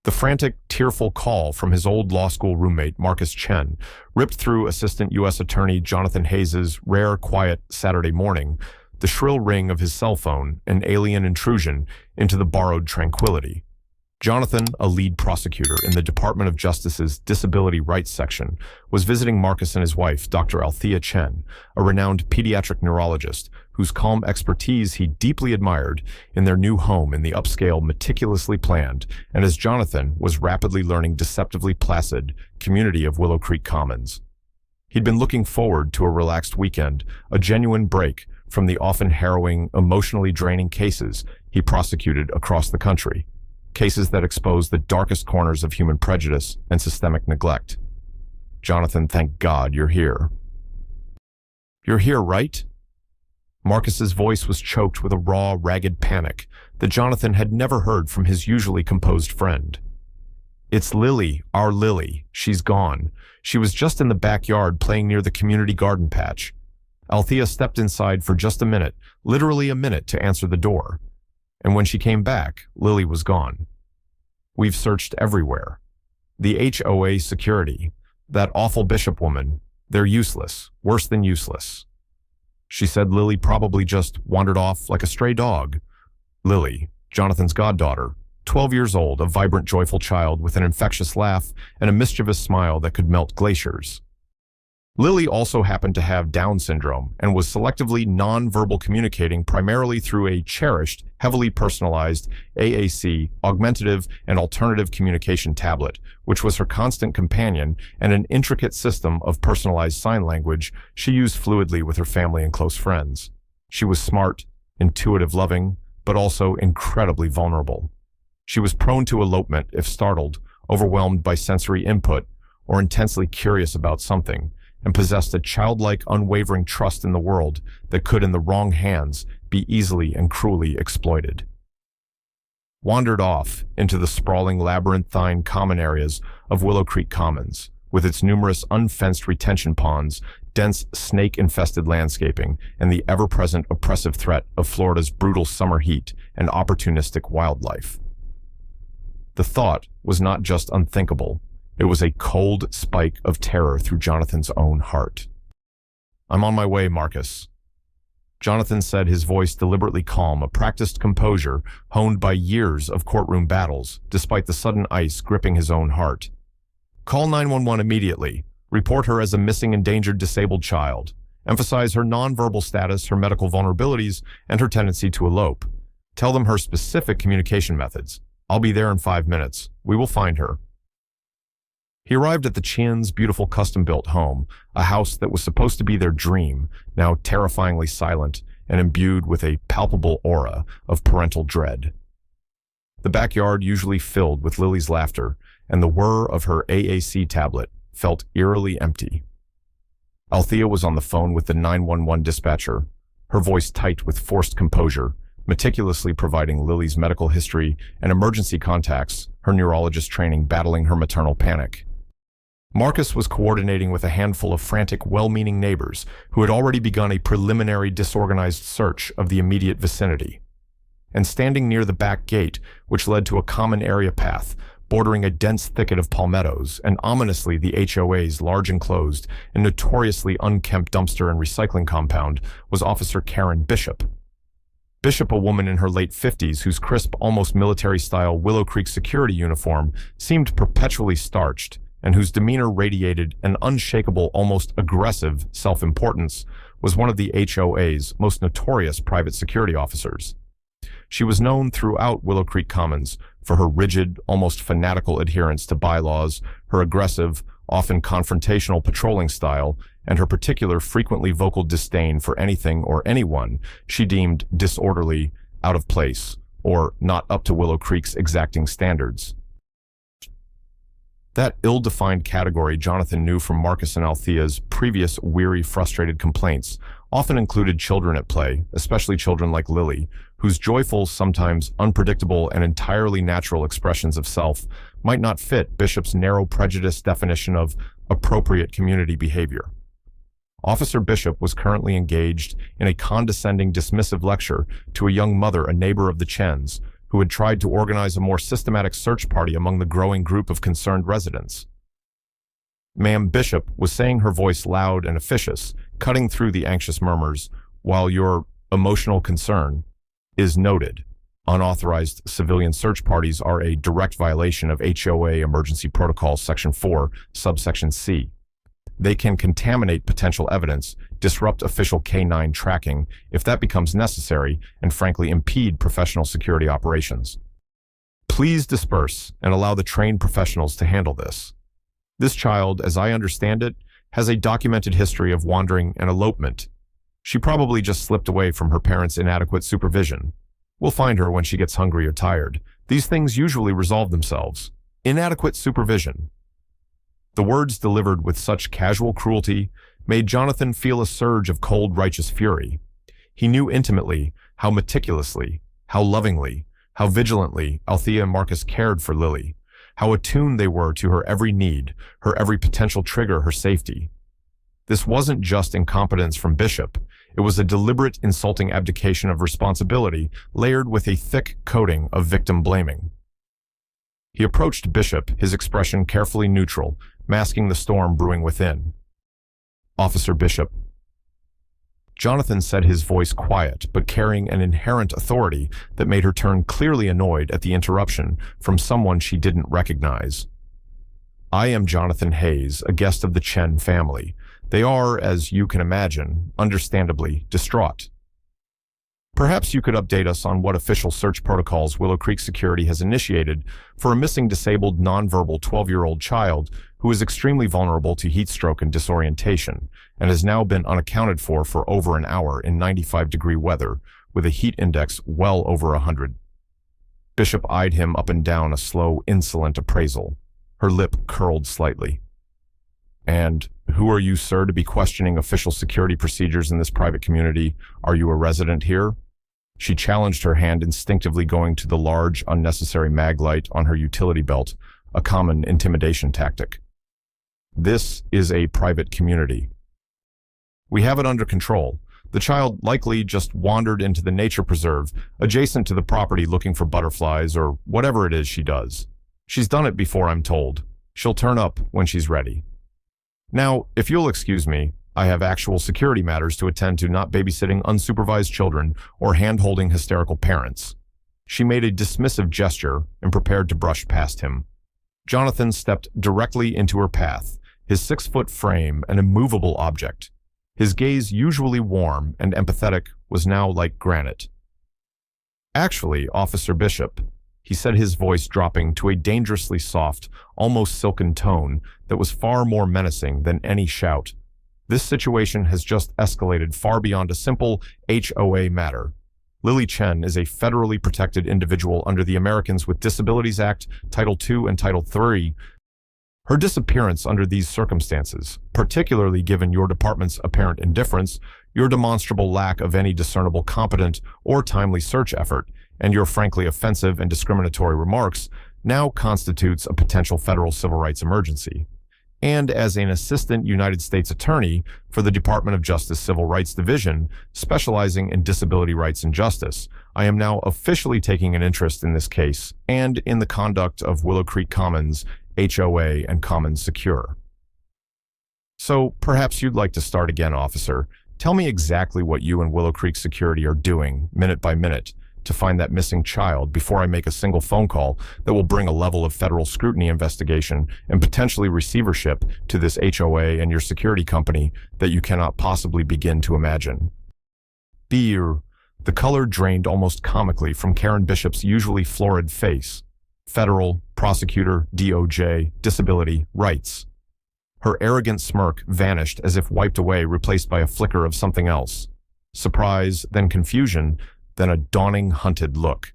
The frantic, tearful call from his old law school roommate, Marcus Chen, ripped through Assistant U.S. Attorney Jonathan Hayes's rare, quiet Saturday morning, the shrill ring of his cell phone, an alien intrusion into the borrowed tranquility. Jonathan, a lead prosecutor in the Department of Justice's Disability Rights Section, was visiting Marcus and his wife, Dr. Althea Chen, a renowned pediatric neurologist whose calm expertise he deeply admired in their new home in the upscale, meticulously planned, and as Jonathan was rapidly learning deceptively placid community of Willow Creek Commons. He'd been looking forward to a relaxed weekend, a genuine break from the often harrowing, emotionally draining cases he prosecuted across the country. Cases that expose the darkest corners of human prejudice and systemic neglect. Jonathan, thank God you're here. You're here, right? Marcus's voice was choked with a raw, ragged panic that Jonathan had never heard from his usually composed friend. It's Lily, our Lily. She's gone. She was just in the backyard playing near the community garden patch. Althea stepped inside for just a minute, literally a minute, to answer the door. And when she came back, Lily was gone. We've searched everywhere. The HOA security, that awful Bishop woman, they're useless, worse than useless. She said Lily probably just wandered off like a stray dog. Lily, Jonathan's goddaughter, 12 years old, a vibrant, joyful child with an infectious laugh and a mischievous smile that could melt glaciers. Lily also happened to have Down syndrome and was selectively non-verbal communicating primarily through a cherished, heavily personalized AAC, augmentative and alternative communication tablet, which was her constant companion and an intricate system of personalized sign language she used fluidly with her family and close friends. She was smart, intuitive, loving, but also incredibly vulnerable. She was prone to elopement if startled, overwhelmed by sensory input, or intensely curious about something, and possessed a childlike, unwavering trust in the world that could, in the wrong hands, be easily and cruelly exploited. Wandered off into the sprawling labyrinthine common areas of Willow Creek Commons, with its numerous unfenced retention ponds, dense snake-infested landscaping, and the ever-present oppressive threat of Florida's brutal summer heat and opportunistic wildlife. The thought was not just unthinkable. It was a cold spike of terror through Jonathan's own heart. I'm on my way, Marcus. Jonathan said, his voice deliberately calm, a practiced composure honed by years of courtroom battles, despite the sudden ice gripping his own heart. Call 911 immediately. Report her as a missing, endangered, disabled child. Emphasize her nonverbal status, her medical vulnerabilities, and her tendency to elope. Tell them her specific communication methods. I'll be there in 5 minutes. We will find her. He arrived at the Chen's beautiful custom-built home, a house that was supposed to be their dream, now terrifyingly silent and imbued with a palpable aura of parental dread. The backyard, usually filled with Lily's laughter, and the whir of her AAC tablet, felt eerily empty. Althea was on the phone with the 911 dispatcher, her voice tight with forced composure, meticulously providing Lily's medical history and emergency contacts, her neurologist training battling her maternal panic. Marcus was coordinating with a handful of frantic, well-meaning neighbors who had already begun a preliminary disorganized search of the immediate vicinity. And standing near the back gate, which led to a common area path, bordering a dense thicket of palmettos, and ominously the HOA's large enclosed and notoriously unkempt dumpster and recycling compound, was Officer Karen Bishop. Bishop, a woman in her late 50s whose crisp, almost military-style Willow Creek security uniform seemed perpetually starched, and whose demeanor radiated an unshakable, almost aggressive self-importance, was one of the HOA's most notorious private security officers. She was known throughout Willow Creek Commons for her rigid, almost fanatical adherence to bylaws, her aggressive, often confrontational patrolling style, and her particular frequently vocal disdain for anything or anyone she deemed disorderly, out of place, or not up to Willow Creek's exacting standards. That ill-defined category Jonathan knew from Marcus and Althea's previous weary, frustrated complaints often included children at play, especially children like Lily, whose joyful, sometimes unpredictable and entirely natural expressions of self might not fit Bishop's narrow prejudice definition of appropriate community behavior. Officer Bishop was currently engaged in a condescending, dismissive lecture to a young mother, a neighbor of the Chens, who had tried to organize a more systematic search party among the growing group of concerned residents. "Ma'am Bishop," was saying, her voice loud and officious, cutting through the anxious murmurs, "while your emotional concern is noted, unauthorized civilian search parties are a direct violation of HOA Emergency Protocol Section 4, subsection C. They can contaminate potential evidence, disrupt official K-9 tracking if that becomes necessary, and frankly impede professional security operations. Please disperse and allow the trained professionals to handle this. This child, as I understand it, has a documented history of wandering and elopement. She probably just slipped away from her parents' inadequate supervision. We'll find her when she gets hungry or tired. These things usually resolve themselves. Inadequate supervision." The words, delivered with such casual cruelty, made Jonathan feel a surge of cold, righteous fury. He knew intimately how meticulously, how lovingly, how vigilantly Althea and Marcus cared for Lily, how attuned they were to her every need, her every potential trigger, her safety. This wasn't just incompetence from Bishop. It was a deliberate, insulting abdication of responsibility layered with a thick coating of victim blaming. He approached Bishop, his expression carefully neutral, masking the storm brewing within. "Officer Bishop." Jonathan said, his voice quiet, but carrying an inherent authority that made her turn clearly annoyed at the interruption from someone she didn't recognize. "I am Jonathan Hayes, a guest of the Chen family. They are, as you can imagine, understandably distraught. Perhaps you could update us on what official search protocols Willow Creek Security has initiated for a missing disabled nonverbal 12-year-old child who is extremely vulnerable to heat stroke and disorientation and has now been unaccounted for over an hour in 95-degree weather with a heat index well over 100. Bishop eyed him up and down, a slow, insolent appraisal. Her lip curled slightly. "And who are you, sir, to be questioning official security procedures in this private community? Are you a resident here?" She challenged, her hand instinctively going to the large, unnecessary mag light on her utility belt, a common intimidation tactic. "This is a private community. We have it under control. The child likely just wandered into the nature preserve adjacent to the property looking for butterflies or whatever it is she does. She's done it before, I'm told. She'll turn up when she's ready. Now, if you'll excuse me, I have actual security matters to attend to, not babysitting unsupervised children or hand-holding hysterical parents." She made a dismissive gesture and prepared to brush past him. Jonathan stepped directly into her path, his 6-foot frame an immovable object. His gaze, usually warm and empathetic, was now like granite. "Actually, Officer Bishop," he said, his voice dropping to a dangerously soft, almost silken tone that was far more menacing than any shout. "This situation has just escalated far beyond a simple HOA matter. Lily Chen is a federally protected individual under the Americans with Disabilities Act, Title II and Title III. Her disappearance under these circumstances, particularly given your department's apparent indifference, your demonstrable lack of any discernible competent or timely search effort, and your frankly offensive and discriminatory remarks, now constitutes a potential federal civil rights emergency. And as an assistant United States attorney for the Department of Justice Civil Rights Division, specializing in disability rights and justice, I am now officially taking an interest in this case and in the conduct of Willow Creek Commons, HOA, and Commons Secure. So perhaps you'd like to start again, officer. Tell me exactly what you and Willow Creek Security are doing, minute by minute, to find that missing child before I make a single phone call that will bring a level of federal scrutiny investigation and potentially receivership to this HOA and your security company that you cannot possibly begin to imagine." Beer. The color drained almost comically from Karen Bishop's usually florid face. Federal, prosecutor, DOJ, disability, rights. Her arrogant smirk vanished as if wiped away, replaced by a flicker of something else. Surprise, then confusion, then a dawning hunted look.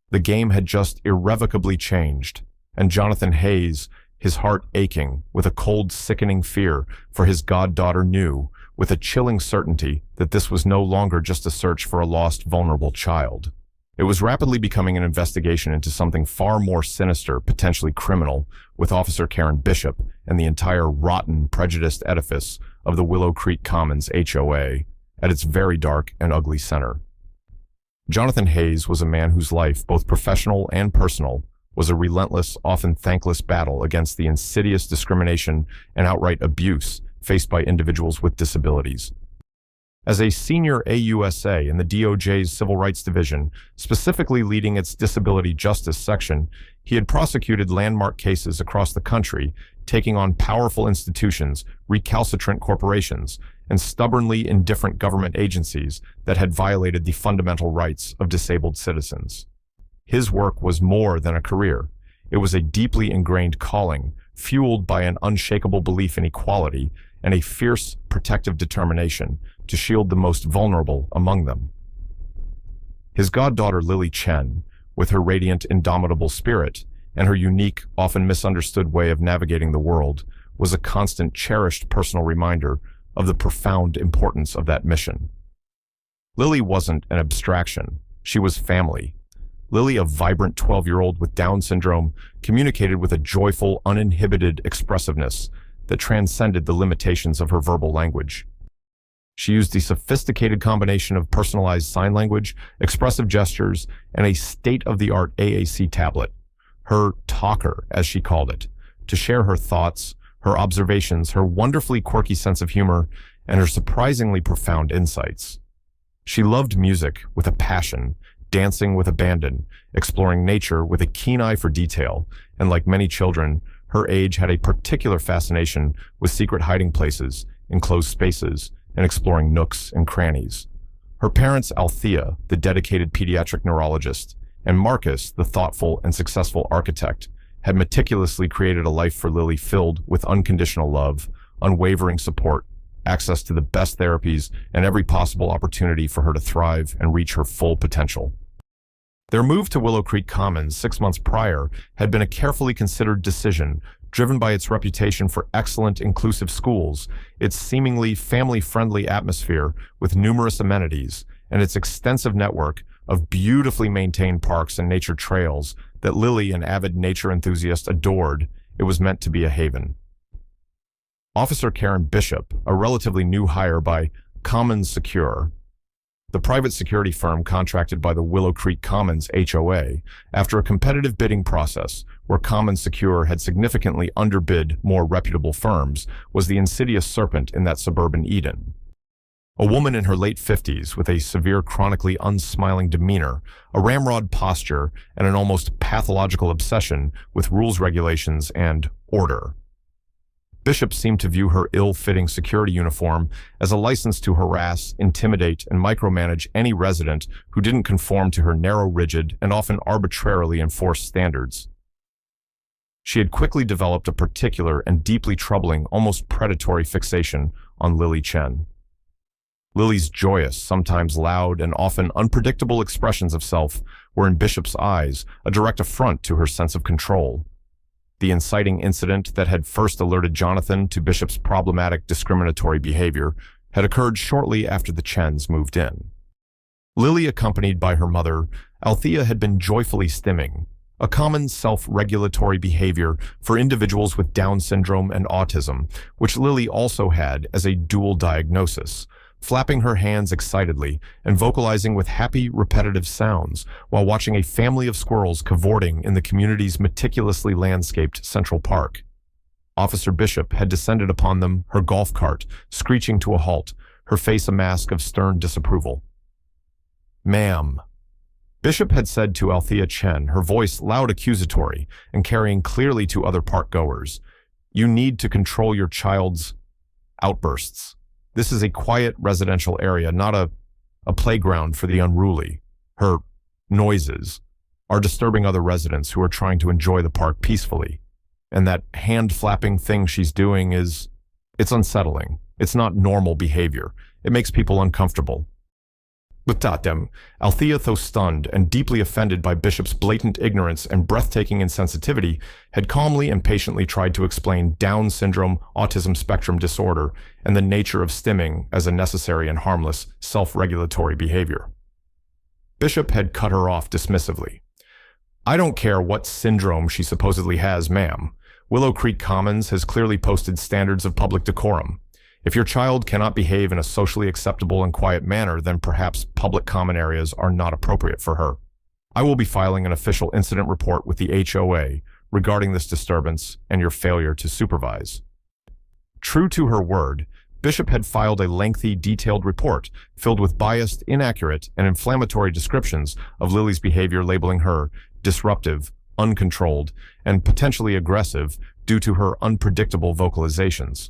The game had just irrevocably changed, and Jonathan Hayes, his heart aching with a cold, sickening fear for his goddaughter, knew with a chilling certainty that this was no longer just a search for a lost, vulnerable child. It was rapidly becoming an investigation into something far more sinister, potentially criminal, with Officer Karen Bishop and the entire rotten, prejudiced edifice of the Willow Creek Commons HOA at its very dark and ugly center. Jonathan Hayes was a man whose life, both professional and personal, was a relentless, often thankless battle against the insidious discrimination and outright abuse faced by individuals with disabilities. As a senior AUSA in the DOJ's Civil Rights Division, specifically leading its Disability Justice section, he had prosecuted landmark cases across the country, taking on powerful institutions, recalcitrant corporations, and stubbornly indifferent government agencies that had violated the fundamental rights of disabled citizens. His work was more than a career. It was a deeply ingrained calling, fueled by an unshakable belief in equality and a fierce, protective determination to shield the most vulnerable among them. His goddaughter Lily Chen, with her radiant, indomitable spirit and her unique, often misunderstood way of navigating the world, was a constant, cherished personal reminder of the profound importance of that mission. Lily wasn't an abstraction. She was family. Lily, a vibrant 12-year-old with Down syndrome, communicated with a joyful, uninhibited expressiveness that transcended the limitations of her verbal language. She used a sophisticated combination of personalized sign language, expressive gestures, and a state-of-the-art AAC tablet, her talker, as she called it, to share her thoughts, her observations, her wonderfully quirky sense of humor, and her surprisingly profound insights. She loved music with a passion, dancing with abandon, exploring nature with a keen eye for detail, and like many children, her age had a particular fascination with secret hiding places, enclosed spaces, and exploring nooks and crannies. Her parents, Althea, the dedicated pediatric neurologist, and Marcus, the thoughtful and successful architect, had meticulously created a life for Lily filled with unconditional love, unwavering support, access to the best therapies, and every possible opportunity for her to thrive and reach her full potential. Their move to Willow Creek Commons 6 months prior had been a carefully considered decision, driven by its reputation for excellent, inclusive schools, its seemingly family-friendly atmosphere with numerous amenities, and its extensive network of beautifully maintained parks and nature trails that Lily, an avid nature enthusiast, adored. It was meant to be a haven. Officer Karen Bishop, a relatively new hire by Prosecutor, the private security firm contracted by the Willow Creek Commons HOA, after a competitive bidding process where Prosecutor had significantly underbid more reputable firms, was the insidious serpent in that suburban Eden. A woman in her late 50s with a severe, chronically unsmiling demeanor, a ramrod posture, and an almost pathological obsession with rules, regulations, and order. Bishop seemed to view her ill-fitting security uniform as a license to harass, intimidate, and micromanage any resident who didn't conform to her narrow, rigid, and often arbitrarily enforced standards. She had quickly developed a particular and deeply troubling, almost predatory fixation on Lily Chen. Lily's joyous, sometimes loud, and often unpredictable expressions of self were in Bishop's eyes a direct affront to her sense of control. The inciting incident that had first alerted Jonathan to Bishop's problematic discriminatory behavior had occurred shortly after the Chens moved in. Lily, accompanied by her mother, Althea, had been joyfully stimming, a common self-regulatory behavior for individuals with Down syndrome and autism, which Lily also had as a dual diagnosis, flapping her hands excitedly and vocalizing with happy, repetitive sounds while watching a family of squirrels cavorting in the community's meticulously landscaped Central Park. Officer Bishop had descended upon them, her golf cart, screeching to a halt, her face a mask of stern disapproval. "Ma'am," Bishop had said to Althea Chen, her voice loud accusatory and carrying clearly to other park-goers, "you need to control your child's outbursts. This is a quiet residential area, not a playground for the unruly. Her noises are disturbing other residents who are trying to enjoy the park peacefully. And that hand-flapping thing she's doing it's unsettling. It's not normal behavior. It makes people uncomfortable." Without them, Althea, though stunned and deeply offended by Bishop's blatant ignorance and breathtaking insensitivity, had calmly and patiently tried to explain Down syndrome, autism spectrum disorder, and the nature of stimming as a necessary and harmless self-regulatory behavior. Bishop had cut her off dismissively. "I don't care what syndrome she supposedly has, ma'am. Willow Creek Commons has clearly posted standards of public decorum. If your child cannot behave in a socially acceptable and quiet manner, then perhaps public common areas are not appropriate for her. I will be filing an official incident report with the HOA regarding this disturbance and your failure to supervise." True to her word, Bishop had filed a lengthy, detailed report filled with biased, inaccurate, and inflammatory descriptions of Lily's behavior, labeling her disruptive, uncontrolled, and potentially aggressive due to her unpredictable vocalizations.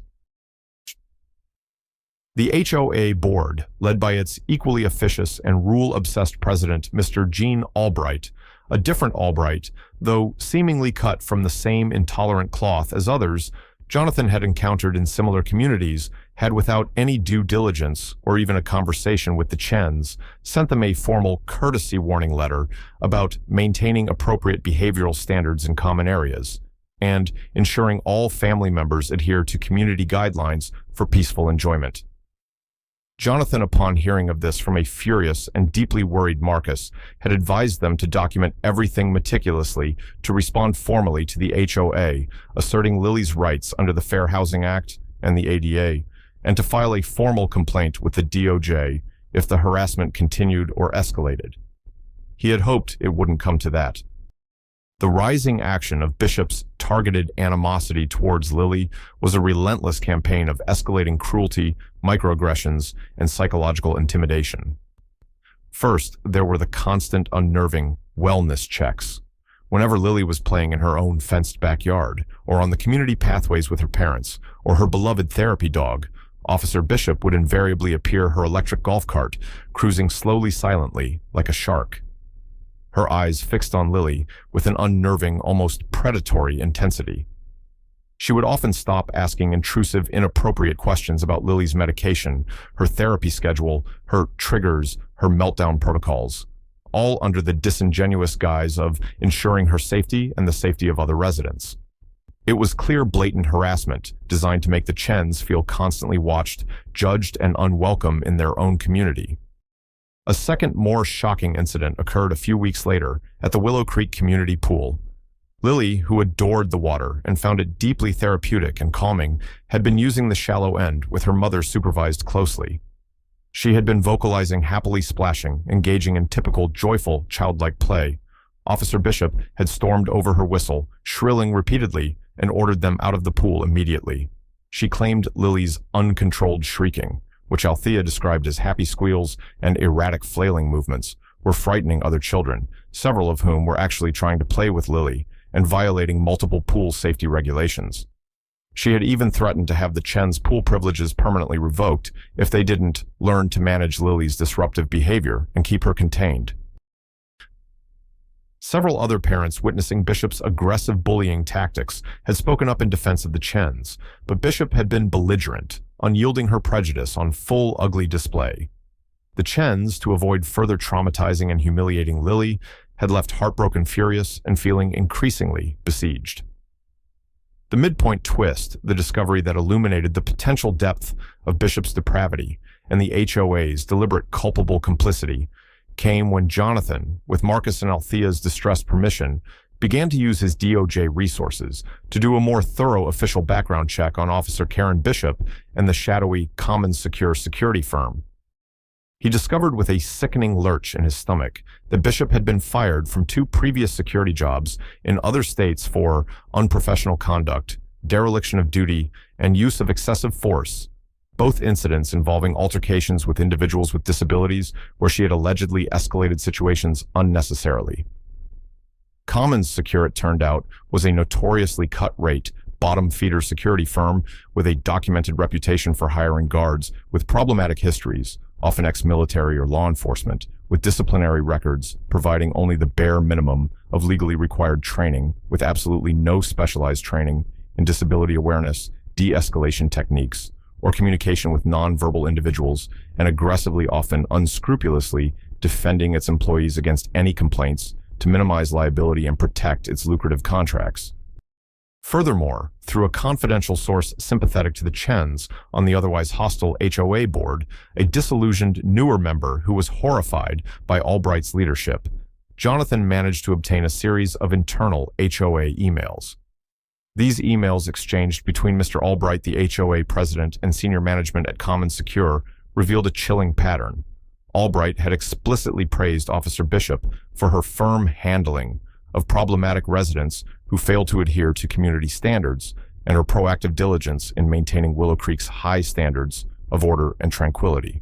The HOA board, led by its equally officious and rule-obsessed president, Mr. Gene Albright, a different Albright, though seemingly cut from the same intolerant cloth as others Jonathan had encountered in similar communities, had, without any due diligence or even a conversation with the Chens, sent them a formal courtesy warning letter about maintaining appropriate behavioral standards in common areas and ensuring all family members adhere to community guidelines for peaceful enjoyment. Jonathan, upon hearing of this from a furious and deeply worried Marcus, had advised them to document everything meticulously, to respond formally to the HOA, asserting Lily's rights under the Fair Housing Act and the ADA, and to file a formal complaint with the DOJ if the harassment continued or escalated. He had hoped it wouldn't come to that. The rising action of Bishop's targeted animosity towards Lily was a relentless campaign of escalating cruelty, microaggressions, and psychological intimidation. First, there were the constant, unnerving wellness checks. Whenever Lily was playing in her own fenced backyard, or on the community pathways with her parents, or her beloved therapy dog, Officer Bishop would invariably appear her electric golf cart, cruising slowly, silently, like a shark. Her eyes fixed on Lily with an unnerving, almost predatory intensity. She would often stop asking intrusive, inappropriate questions about Lily's medication, her therapy schedule, her triggers, her meltdown protocols, all under the disingenuous guise of ensuring her safety and the safety of other residents. It was clear, blatant harassment designed to make the Chens feel constantly watched, judged, and unwelcome in their own community. A second, more shocking incident occurred a few weeks later at the Willow Creek Community Pool. Lily, who adored the water and found it deeply therapeutic and calming, had been using the shallow end with her mother supervised closely. She had been vocalizing, happily splashing, engaging in typical, joyful, childlike play. Officer Bishop had stormed over her whistle, shrilling repeatedly, and ordered them out of the pool immediately. She claimed Lily's uncontrolled shrieking, which Althea described as happy squeals and erratic flailing movements, were frightening other children, several of whom were actually trying to play with Lily and violating multiple pool safety regulations. She had even threatened to have the Chen's pool privileges permanently revoked if they didn't learn to manage Lily's disruptive behavior and keep her contained. Several other parents witnessing Bishop's aggressive bullying tactics had spoken up in defense of the Chens, but Bishop had been belligerent, unyielding, her prejudice on full ugly display. The Chens, to avoid further traumatizing and humiliating Lily, had left heartbroken, furious, and feeling increasingly besieged. The midpoint twist, the discovery that illuminated the potential depth of Bishop's depravity and the HOA's deliberate culpable complicity, came when Jonathan, with Marcus and Althea's distressed permission, began to use his DOJ resources to do a more thorough official background check on Officer Karen Bishop and the shadowy Common Secure security firm. He discovered with a sickening lurch in his stomach that Bishop had been fired from 2 previous security jobs in other states for unprofessional conduct, dereliction of duty, and use of excessive force, both incidents involving altercations with individuals with disabilities where she had allegedly escalated situations unnecessarily. Common Secure, it turned out, was a notoriously cut-rate, bottom-feeder security firm with a documented reputation for hiring guards with problematic histories, often ex-military or law enforcement, with disciplinary records, providing only the bare minimum of legally required training, with absolutely no specialized training in disability awareness, de-escalation techniques, or communication with non-verbal individuals, and aggressively, often unscrupulously, defending its employees against any complaints to minimize liability and protect its lucrative contracts. Furthermore, through a confidential source sympathetic to the Chens on the otherwise hostile HOA board, a disillusioned newer member who was horrified by Albright's leadership, Jonathan managed to obtain a series of internal HOA emails. These emails exchanged between Mr. Albright, the HOA president, and senior management at Common Secure revealed a chilling pattern. Albright had explicitly praised Officer Bishop for her firm handling of problematic residents who failed to adhere to community standards and her proactive diligence in maintaining Willow Creek's high standards of order and tranquility.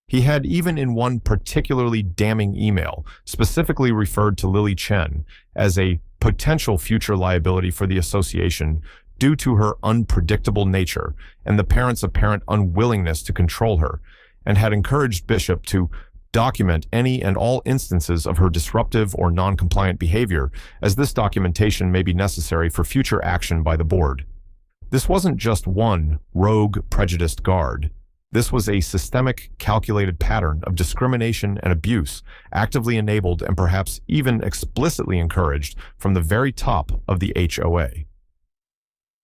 He had, even in one particularly damning email, specifically referred to Lily Chen as a potential future liability for the association due to her unpredictable nature and the parents' apparent unwillingness to control her, and had encouraged Bishop to document any and all instances of her disruptive or non-compliant behavior, as this documentation may be necessary for future action by the board. This wasn't just one rogue, prejudiced guard. This was a systemic, calculated pattern of discrimination and abuse, actively enabled and perhaps even explicitly encouraged from the very top of the HOA.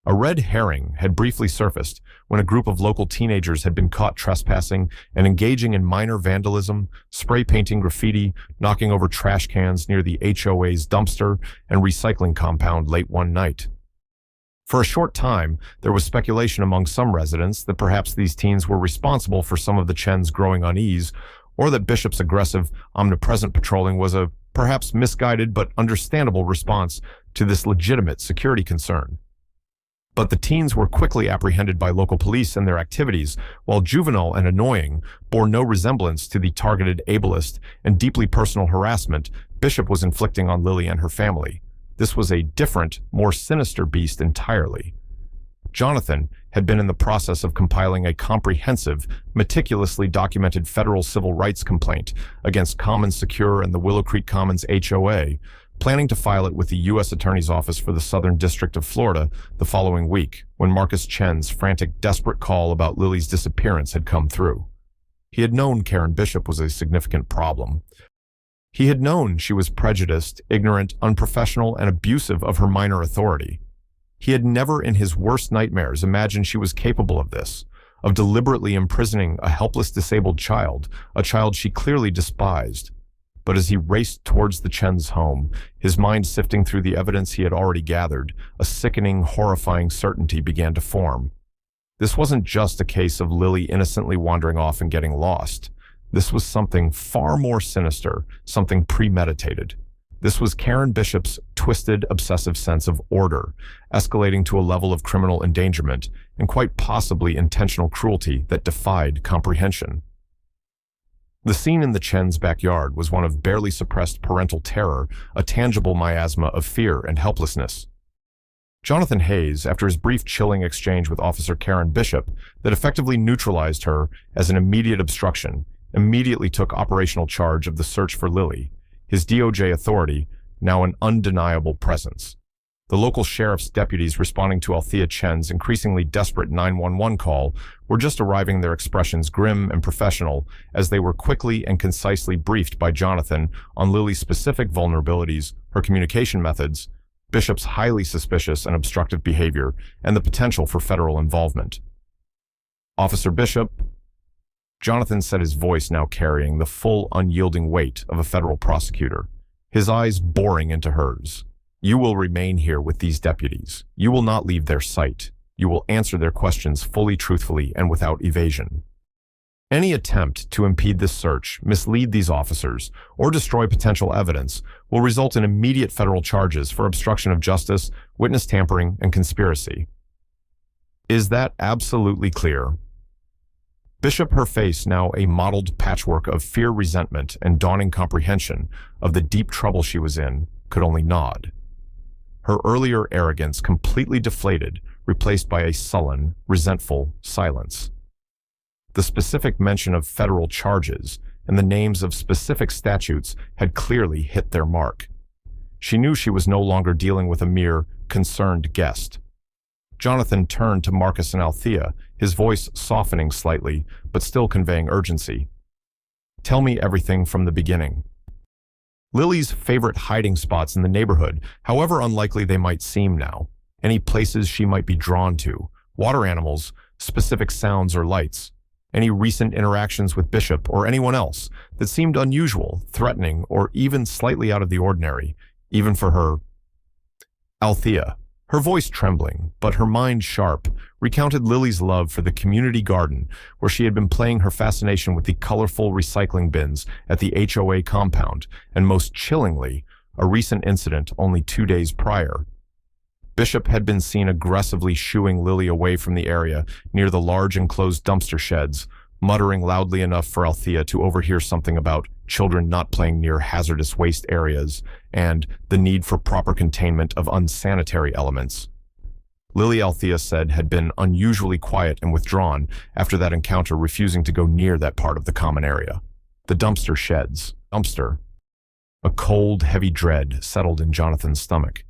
A red herring had briefly surfaced when a group of local teenagers had been caught trespassing and engaging in minor vandalism, spray painting graffiti, knocking over trash cans near the HOA's dumpster and recycling compound late one night. For a short time, there was speculation among some residents that perhaps these teens were responsible for some of the Chen's growing unease, or that Bishop's aggressive, omnipresent patrolling was a perhaps misguided but understandable response to this legitimate security concern. But the teens were quickly apprehended by local police and their activities, while juvenile and annoying bore no resemblance to the targeted ableist and deeply personal harassment Bishop was inflicting on Lily and her family. This was a different, more sinister beast entirely. Jonathan had been in the process of compiling a comprehensive, meticulously documented federal civil rights complaint against Common Secure and the Willow Creek Commons HOA, planning to file it with the U.S. Attorney's Office for the Southern District of Florida the following week, when Marcus Chen's frantic, desperate call about Lily's disappearance had come through. He had known Karen Bishop was a significant problem. He had known she was prejudiced, ignorant, unprofessional, and abusive of her minor authority. He had never in his worst nightmares imagined she was capable of this, of deliberately imprisoning a helpless disabled child, a child she clearly despised. But as he raced towards the Chen's home, his mind sifting through the evidence he had already gathered, a sickening, horrifying certainty began to form. This wasn't just a case of Lily innocently wandering off and getting lost. This was something far more sinister, something premeditated. This was Karen Bishop's twisted, obsessive sense of order, escalating to a level of criminal endangerment and quite possibly intentional cruelty that defied comprehension. The scene in the Chen's backyard was one of barely suppressed parental terror, a tangible miasma of fear and helplessness. Jonathan Hayes, after his brief chilling exchange with Officer Karen Bishop that effectively neutralized her as an immediate obstruction, immediately took operational charge of the search for Lily, his DOJ authority now an undeniable presence. The local sheriff's deputies responding to Althea Chen's increasingly desperate 911 call were just arriving, their expressions grim and professional as they were quickly and concisely briefed by Jonathan on Lily's specific vulnerabilities, her communication methods, Bishop's highly suspicious and obstructive behavior, and the potential for federal involvement. Officer Bishop, Jonathan said, his voice now carrying the full, unyielding weight of a federal prosecutor, his eyes boring into hers. You will remain here with these deputies. You will not leave their sight. You will answer their questions fully, truthfully, and without evasion. Any attempt to impede this search, mislead these officers, or destroy potential evidence will result in immediate federal charges for obstruction of justice, witness tampering, and conspiracy. Is that absolutely clear? Bishop, her face now a mottled patchwork of fear, resentment, and dawning comprehension of the deep trouble she was in, could only nod. Her earlier arrogance completely deflated, replaced by a sullen, resentful silence. The specific mention of federal charges and the names of specific statutes had clearly hit their mark. She knew she was no longer dealing with a mere concerned guest. Jonathan turned to Marcus and Althea, his voice softening slightly, but still conveying urgency. Tell me everything from the beginning. Lily's favorite hiding spots in the neighborhood, however unlikely they might seem now, any places she might be drawn to, water animals, specific sounds or lights, any recent interactions with Bishop or anyone else that seemed unusual, threatening, or even slightly out of the ordinary, even for her. Althea, her voice trembling, but her mind sharp, recounted Lily's love for the community garden where she had been playing her fascination with the colorful recycling bins at the HOA compound, and most chillingly, a recent incident only 2 days prior. Bishop had been seen aggressively shooing Lily away from the area near the large enclosed dumpster sheds, muttering loudly enough for Althea to overhear something about children not playing near hazardous waste areas and the need for proper containment of unsanitary elements. Lily, Althea said, had been unusually quiet and withdrawn after that encounter, refusing to go near that part of the common area. The dumpster sheds. Dumpster. A cold, heavy dread settled in Jonathan's stomach.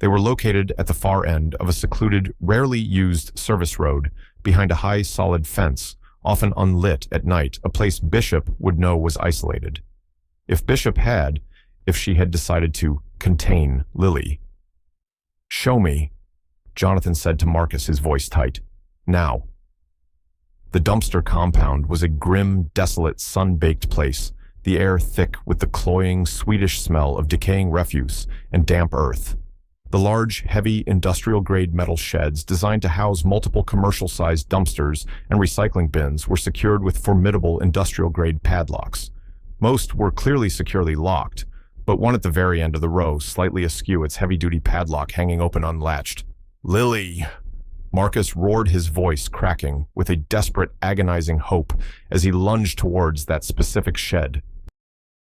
They were located at the far end of a secluded, rarely used service road behind a high, solid fence, often unlit at night, a place Bishop would know was isolated. If she had decided to contain Lily. "Show me," Jonathan said to Marcus, his voice tight. "Now." The dumpster compound was a grim, desolate, sun-baked place, the air thick with the cloying, sweetish smell of decaying refuse and damp earth. The large, heavy, industrial-grade metal sheds designed to house multiple commercial-sized dumpsters and recycling bins were secured with formidable industrial-grade padlocks. Most were clearly securely locked, but one at the very end of the row, slightly askew, its heavy-duty padlock hanging open unlatched. "Lily!" Marcus roared, his voice cracking with a desperate, agonizing hope as he lunged towards that specific shed.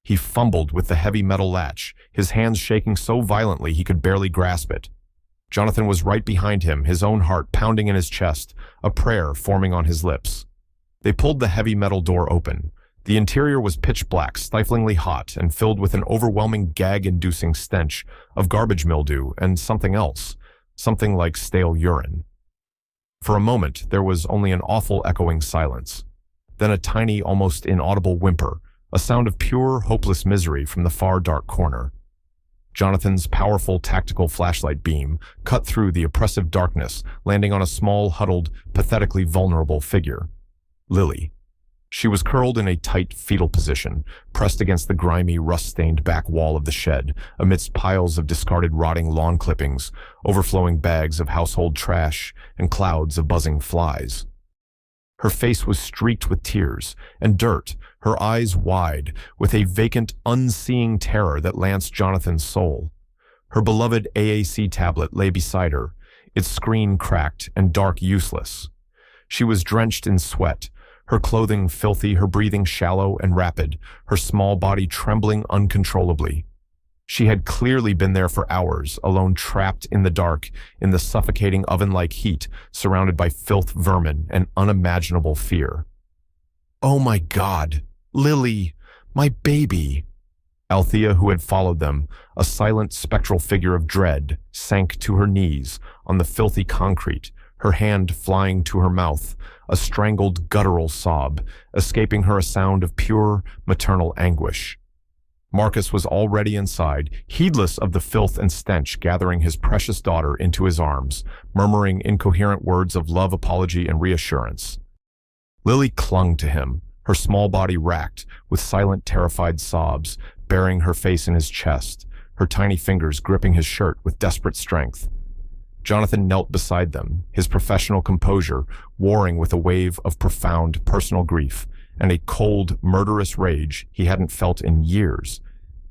He fumbled with the heavy metal latch, his hands shaking so violently he could barely grasp it. Jonathan was right behind him, his own heart pounding in his chest, a prayer forming on his lips. They pulled the heavy metal door open. The interior was pitch black, stiflingly hot, and filled with an overwhelming gag-inducing stench of garbage mildew and something else, something like stale urine. For a moment, there was only an awful echoing silence. Then a tiny, almost inaudible whimper, a sound of pure, hopeless misery from the far dark corner. Jonathan's powerful tactical flashlight beam cut through the oppressive darkness, landing on a small, huddled, pathetically vulnerable figure. Lily. She was curled in a tight fetal position, pressed against the grimy, rust-stained back wall of the shed, amidst piles of discarded rotting lawn clippings, overflowing bags of household trash, and clouds of buzzing flies. Her face was streaked with tears and dirt, her eyes wide, with a vacant, unseeing terror that lanced Jonathan's soul. Her beloved AAC tablet lay beside her, its screen cracked and dark useless. She was drenched in sweat, her clothing filthy, her breathing shallow and rapid, her small body trembling uncontrollably. She had clearly been there for hours, alone, trapped in the dark, in the suffocating oven-like heat, surrounded by filth, vermin, and unimaginable fear. "Oh my God! Lily! My baby!" Althea, who had followed them, a silent, spectral figure of dread, sank to her knees on the filthy concrete, her hand flying to her mouth, a strangled, guttural sob, escaping her a sound of pure, maternal anguish. Marcus was already inside, heedless of the filth and stench, gathering his precious daughter into his arms, murmuring incoherent words of love, apology, and reassurance. Lily clung to him, her small body racked with silent, terrified sobs, burying her face in his chest, her tiny fingers gripping his shirt with desperate strength. Jonathan knelt beside them, his professional composure warring with a wave of profound personal grief and a cold, murderous rage he hadn't felt in years.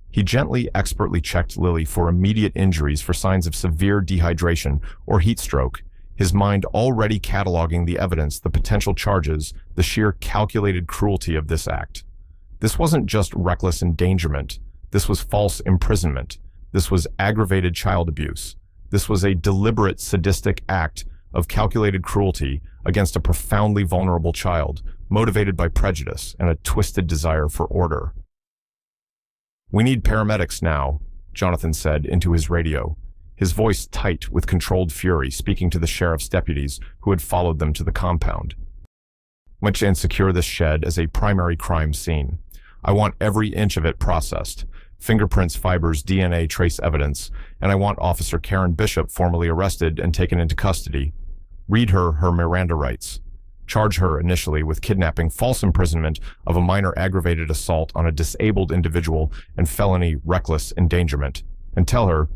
He gently, expertly checked Lily for immediate injuries, for signs of severe dehydration or heat stroke, his mind already cataloging the evidence, the potential charges, the sheer calculated cruelty of this act. This wasn't just reckless endangerment. This was false imprisonment. This was aggravated child abuse. This was a deliberate, sadistic act of calculated cruelty against a profoundly vulnerable child, motivated by prejudice and a twisted desire for order. "We need paramedics now," Jonathan said into his radio, his voice tight with controlled fury, speaking to the sheriff's deputies who had followed them to the compound. "And secure this shed as a primary crime scene. I want every inch of it processed. Fingerprints, fibers, DNA, trace evidence, and I want Officer Karen Bishop formally arrested and taken into custody. Read her Miranda rights. Charge her initially with kidnapping, false imprisonment of a minor, aggravated assault on a disabled individual, and felony reckless endangerment. And tell her,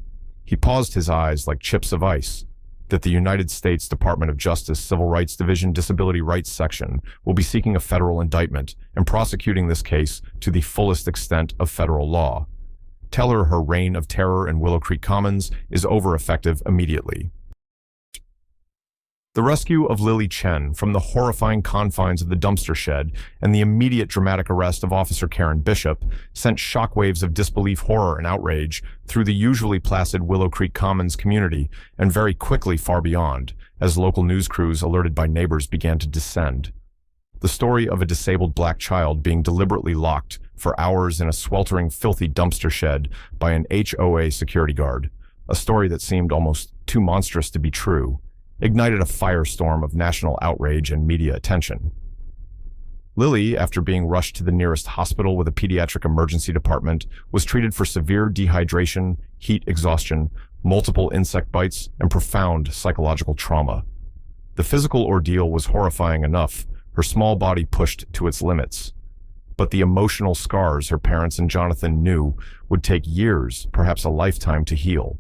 He paused, his eyes like chips of ice, that the United States Department of Justice Civil Rights Division Disability Rights Section will be seeking a federal indictment and prosecuting this case to the fullest extent of federal law. Tell her reign of terror in Willow Creek Commons is over, effective immediately. The rescue of Lily Chen from the horrifying confines of the dumpster shed and the immediate dramatic arrest of Officer Karen Bishop sent shockwaves of disbelief, horror, and outrage through the usually placid Willow Creek Commons community and very quickly far beyond, as local news crews alerted by neighbors began to descend. The story of a disabled black child being deliberately locked for hours in a sweltering, filthy dumpster shed by an HOA security guard, a story that seemed almost too monstrous to be true, ignited a firestorm of national outrage and media attention. Lily, after being rushed to the nearest hospital with a pediatric emergency department, was treated for severe dehydration, heat exhaustion, multiple insect bites, and profound psychological trauma. The physical ordeal was horrifying enough, her small body pushed to its limits. But the emotional scars her parents and Jonathan knew would take years, perhaps a lifetime, to heal.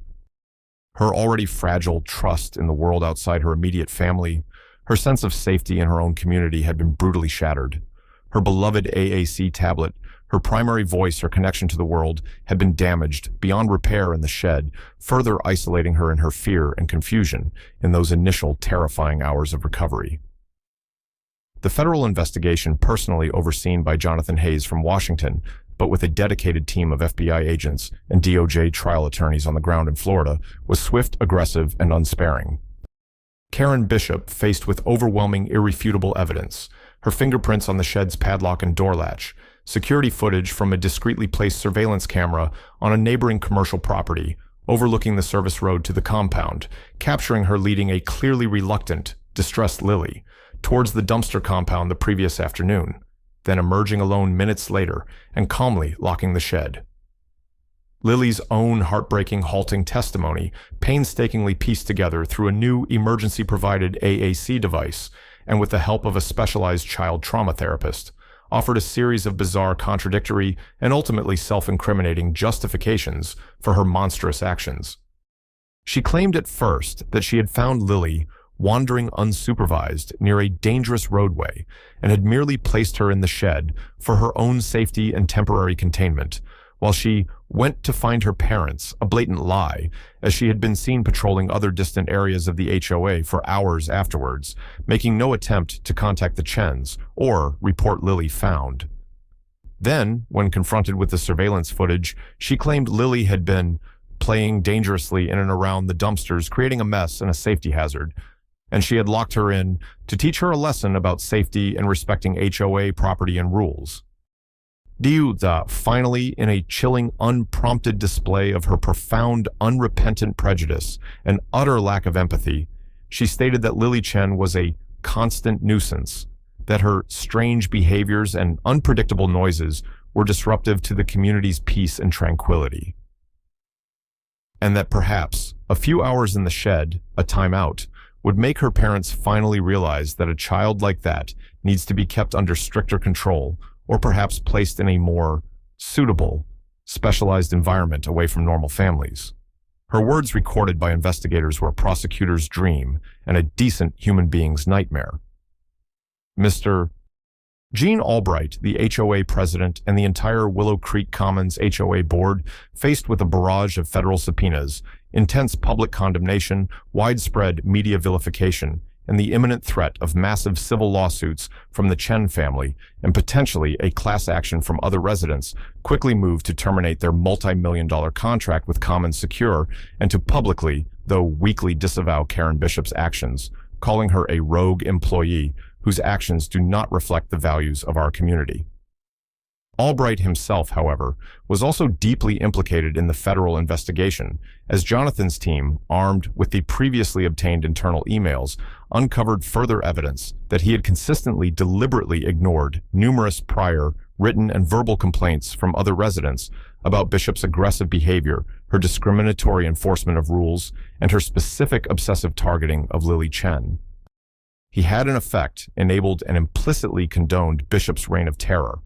Her already fragile trust in the world outside her immediate family, her sense of safety in her own community had been brutally shattered. Her beloved AAC tablet, her primary voice, her connection to the world, had been damaged beyond repair in the shed, further isolating her in her fear and confusion in those initial terrifying hours of recovery. The federal investigation, personally overseen by Jonathan Hayes from Washington, but with a dedicated team of FBI agents and DOJ trial attorneys on the ground in Florida, was swift, aggressive, and unsparing. Karen Bishop, faced with overwhelming, irrefutable evidence, her fingerprints on the shed's padlock and door latch, security footage from a discreetly placed surveillance camera on a neighboring commercial property, overlooking the service road to the compound, capturing her leading a clearly reluctant, distressed Lily towards the dumpster compound the previous afternoon, then emerging alone minutes later and calmly locking the shed. Lily's own heartbreaking, halting testimony, painstakingly pieced together through a new emergency-provided AAC device and with the help of a specialized child trauma therapist, offered a series of bizarre, contradictory, and ultimately self-incriminating justifications for her monstrous actions. She claimed at first that she had found Lily wandering unsupervised near a dangerous roadway and had merely placed her in the shed for her own safety and temporary containment, while she went to find her parents, a blatant lie, as she had been seen patrolling other distant areas of the HOA for hours afterwards, making no attempt to contact the Chens or report Lily found. Then, when confronted with the surveillance footage, she claimed Lily had been playing dangerously in and around the dumpsters, creating a mess and a safety hazard, and she had locked her in to teach her a lesson about safety and respecting HOA property and rules. Finally, in a chilling, unprompted display of her profound, unrepentant prejudice and utter lack of empathy, she stated that Lily Chen was a constant nuisance, that her strange behaviors and unpredictable noises were disruptive to the community's peace and tranquility, and that perhaps a few hours in the shed, a timeout, would make her parents finally realize that a child like that needs to be kept under stricter control or perhaps placed in a more suitable, specialized environment away from normal families. Her words, recorded by investigators, were a prosecutor's dream and a decent human being's nightmare. Mr. Gene Albright, the HOA president, and the entire Willow Creek Commons HOA board, faced with a barrage of federal subpoenas, intense public condemnation, widespread media vilification, and the imminent threat of massive civil lawsuits from the Chen family and potentially a class action from other residents, quickly moved to terminate their multi-million-dollar contract with Commons Secure and to publicly, though weakly, disavow Karen Bishop's actions, calling her a rogue employee whose actions do not reflect the values of our community. Albright himself, however, was also deeply implicated in the federal investigation, as Jonathan's team, armed with the previously obtained internal emails, uncovered further evidence that he had consistently, deliberately ignored numerous prior written and verbal complaints from other residents about Bishop's aggressive behavior, her discriminatory enforcement of rules, and her specific obsessive targeting of Lily Chen. He had, in effect, enabled and implicitly condoned Bishop's reign of terror.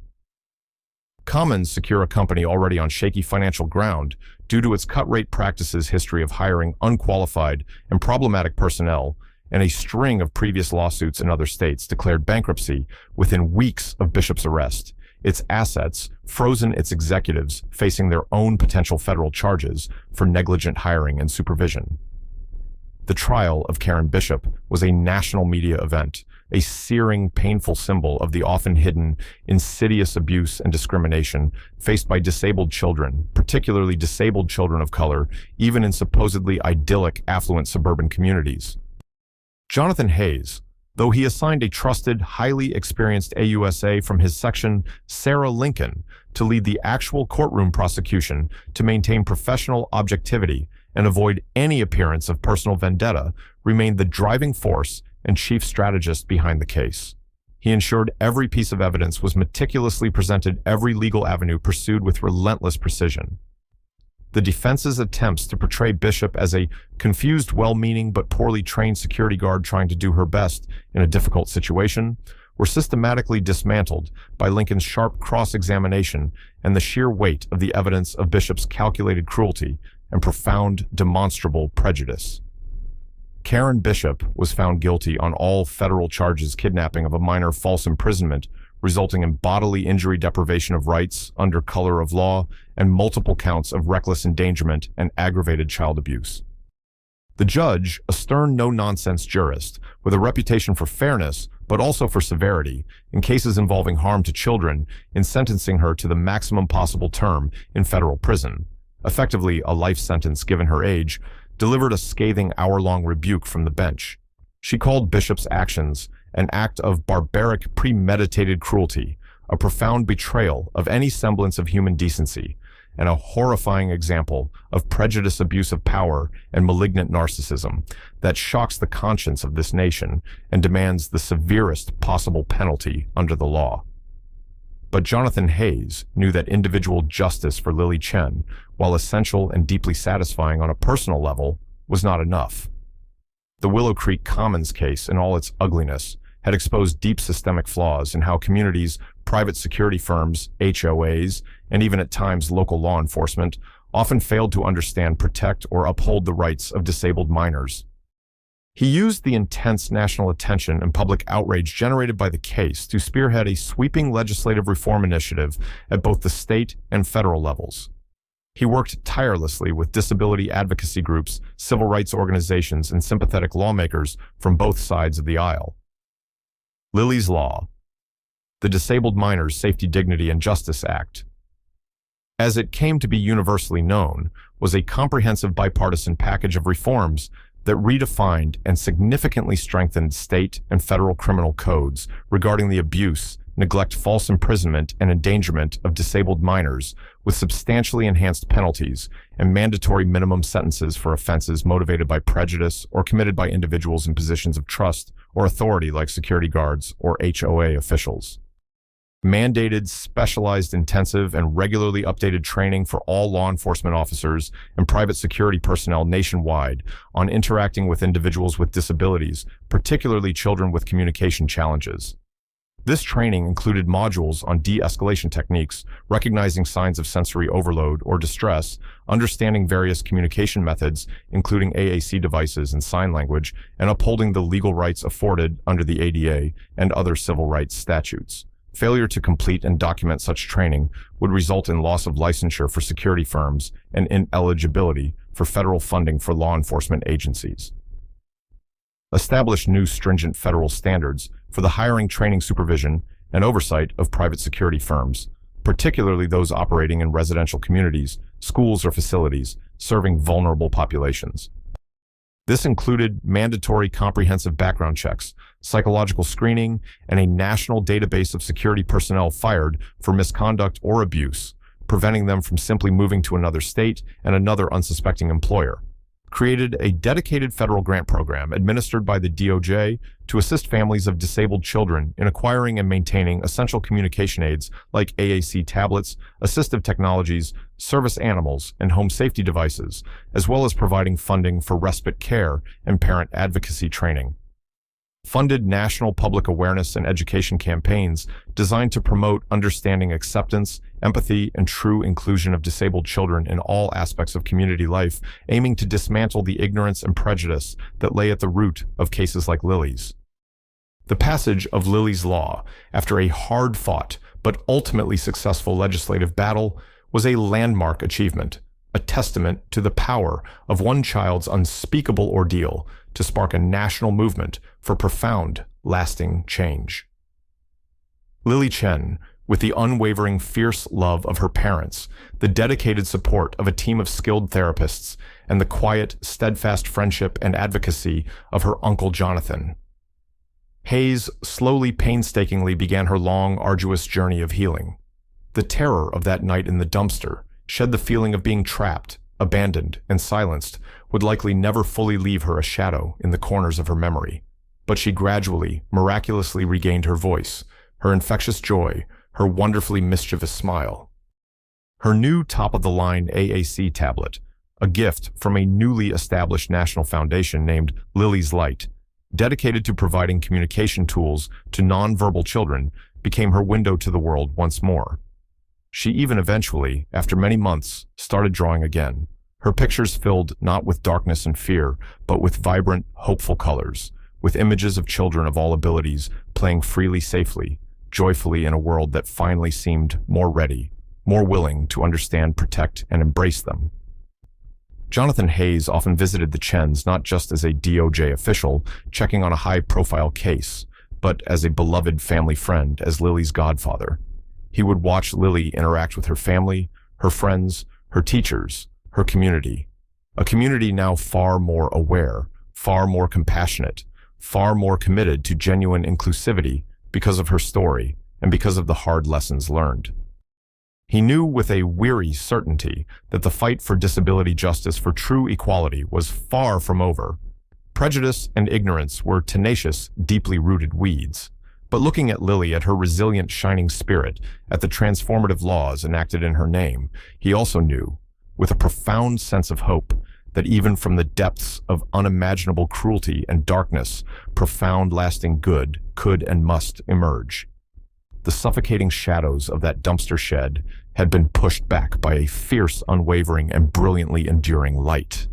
Commons secure a company already on shaky financial ground due to its cut-rate practices history of hiring unqualified and problematic personnel, and a string of previous lawsuits in other states declared bankruptcy within weeks of Bishop's arrest. Its assets frozen its executives facing their own potential federal charges for negligent hiring and supervision. The trial of Karen Bishop was a national media event, a searing, painful symbol of the often hidden, insidious abuse and discrimination faced by disabled children, particularly disabled children of color, even in supposedly idyllic, affluent suburban communities. Jonathan Hayes, though he assigned a trusted, highly experienced AUSA from his section, Sarah Lincoln, to lead the actual courtroom prosecution to maintain professional objectivity and avoid any appearance of personal vendetta, remained the driving force and chief strategist behind the case. He ensured every piece of evidence was meticulously presented, every legal avenue pursued with relentless precision. The defense's attempts to portray Bishop as a confused, well-meaning but poorly trained security guard trying to do her best in a difficult situation were systematically dismantled by Lincoln's sharp cross-examination and the sheer weight of the evidence of Bishop's calculated cruelty and profound, demonstrable prejudice. Karen Bishop was found guilty on all federal charges: kidnapping of a minor, false imprisonment resulting in bodily injury, deprivation of rights under color of law, and multiple counts of reckless endangerment and aggravated child abuse. The judge, a stern, no-nonsense jurist with a reputation for fairness but also for severity in cases involving harm to children, in sentencing her to the maximum possible term in federal prison, effectively a life sentence given her age, delivered a scathing hour-long rebuke from the bench. She called Bishop's actions an act of barbaric, premeditated cruelty, a profound betrayal of any semblance of human decency, and a horrifying example of prejudice, abuse of power, and malignant narcissism that shocks the conscience of this nation and demands the severest possible penalty under the law. But Jonathan Hayes knew that individual justice for Lily Chen, while essential and deeply satisfying on a personal level, was not enough. The Willow Creek Commons case, in all its ugliness, had exposed deep systemic flaws in how communities, private security firms, HOAs, and even at times local law enforcement often failed to understand, protect, or uphold the rights of disabled minors. He used the intense national attention and public outrage generated by the case to spearhead a sweeping legislative reform initiative at both the state and federal levels. He worked tirelessly with disability advocacy groups, civil rights organizations, and sympathetic lawmakers from both sides of the aisle. Lily's Law, the Disabled Minors Safety, Dignity, and Justice Act, as it came to be universally known, was a comprehensive bipartisan package of reforms that redefined and significantly strengthened state and federal criminal codes regarding the abuse, neglect, false imprisonment, and endangerment of disabled minors, with substantially enhanced penalties and mandatory minimum sentences for offenses motivated by prejudice or committed by individuals in positions of trust or authority like security guards or HOA officials. Mandated, specialized, intensive, and regularly updated training for all law enforcement officers and private security personnel nationwide on interacting with individuals with disabilities, particularly children with communication challenges. This training included modules on de-escalation techniques, recognizing signs of sensory overload or distress, understanding various communication methods, including AAC devices and sign language, and upholding the legal rights afforded under the ADA and other civil rights statutes. Failure to complete and document such training would result in loss of licensure for security firms and ineligibility for federal funding for law enforcement agencies. Establish new stringent federal standards for the hiring, training, supervision, and oversight of private security firms, particularly those operating in residential communities, schools, or facilities serving vulnerable populations. This included mandatory comprehensive background checks, psychological screening, and a national database of security personnel fired for misconduct or abuse, preventing them from simply moving to another state and another unsuspecting employer. Created a dedicated federal grant program administered by the DOJ to assist families of disabled children in acquiring and maintaining essential communication aids like AAC tablets, assistive technologies, service animals, and home safety devices, as well as providing funding for respite care and parent advocacy training. funded national public awareness and education campaigns designed to promote understanding, acceptance, empathy, and true inclusion of disabled children in all aspects of community life, aiming to dismantle the ignorance and prejudice that lay at the root of cases like Lily's. The passage of Lily's Law, after a hard-fought but ultimately successful legislative battle, was a landmark achievement, a testament to the power of one child's unspeakable ordeal to spark a national movement for profound, lasting change. Lily Chen, with the unwavering, fierce love of her parents, the dedicated support of a team of skilled therapists, and the quiet, steadfast friendship and advocacy of her uncle Jonathan, Hayes slowly, painstakingly began her long, arduous journey of healing. The terror of that night in the dumpster, shed the feeling of being trapped, abandoned, and silenced, would likely never fully leave her a shadow in the corners of her memory. But she gradually, miraculously regained her voice, her infectious joy, her wonderfully mischievous smile. Her new top-of-the-line AAC tablet, a gift from a newly established national foundation named Lily's Light, dedicated to providing communication tools to nonverbal children, became her window to the world once more. She even eventually, after many months, started drawing again, her pictures filled not with darkness and fear, but with vibrant, hopeful colors, with images of children of all abilities playing freely, safely, joyfully in a world that finally seemed more ready, more willing to understand, protect, and embrace them. Jonathan Hayes often visited the Chens not just as a DOJ official checking on a high-profile case, but as a beloved family friend, as Lily's godfather. He would watch Lily interact with her family, her friends, her teachers, her community. A community now far more aware, far more compassionate, far more committed to genuine inclusivity because of her story and because of the hard lessons learned. He knew with a weary certainty that the fight for disability justice, for true equality, was far from over. Prejudice and ignorance were tenacious, deeply rooted weeds. But looking at Lily, at her resilient, shining spirit, at the transformative laws enacted in her name, he also knew, with a profound sense of hope, that even from the depths of unimaginable cruelty and darkness, profound, lasting good could and must emerge. The suffocating shadows of that dumpster shed had been pushed back by a fierce, unwavering, and brilliantly enduring light.